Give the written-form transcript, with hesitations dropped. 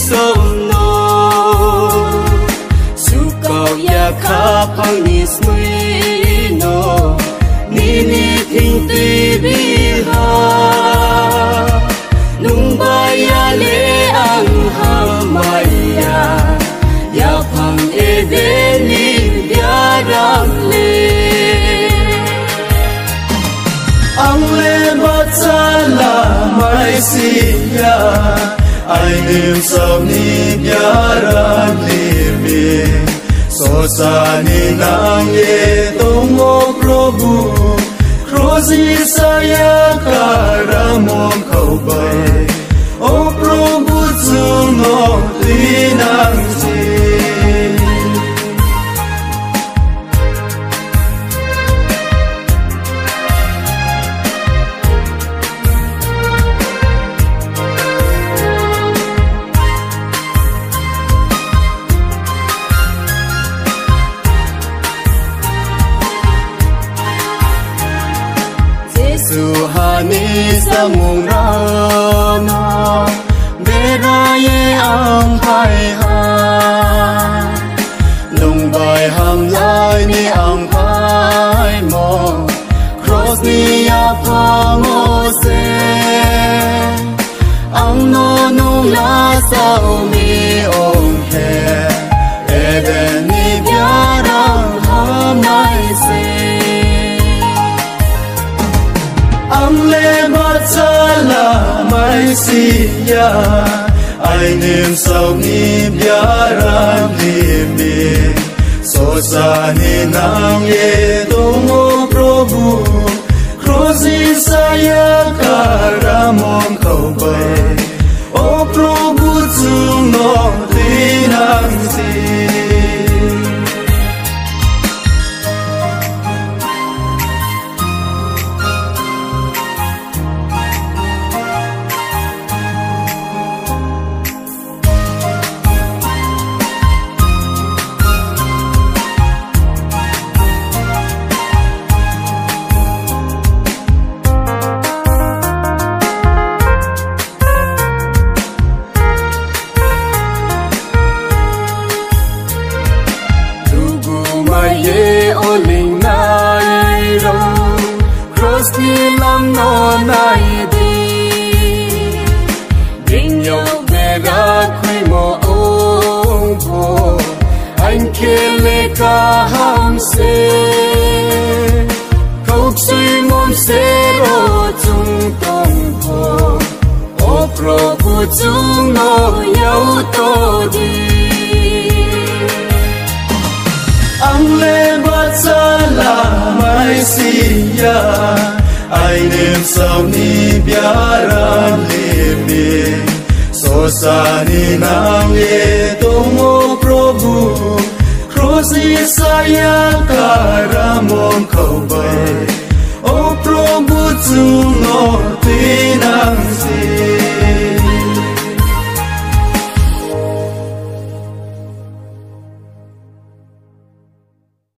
sông nô su cầu ya khá phăng ni sui nô ni thinh tùy bi ha nung bay ya lê ang ham mai ya phăng e de ni ya ram lê ang lê mất xa là mai siya ai niệm sau ni biaran limi so sa ni nang ye tomo probu krozi saya karamon khâu bay o probu zuno tinang si Suhani samung rana beraye ang hai ha lung bay ham lai ni ang hai mo cross ni ya pamo se ang no nung la sao mi ong he even ni biarang ham nai se ang lê mất xa là mai siya ai niệm sau ni biaran limi so sa ni nang ye tomo probu krozi saya karamon khâu bay o probu zuno tinang si ye oling nai rong cross ni lam no nai di ding yo vera khui mo ong po anh kele ka ham se khóc suy mom se ro chung tong po o pro pu chung no yau to di ang lê mất xa là mai siya ai niệm sau ni biaran limi so sa ni nang ye tomo probu krozi saya karamon khâu bay o probu zuno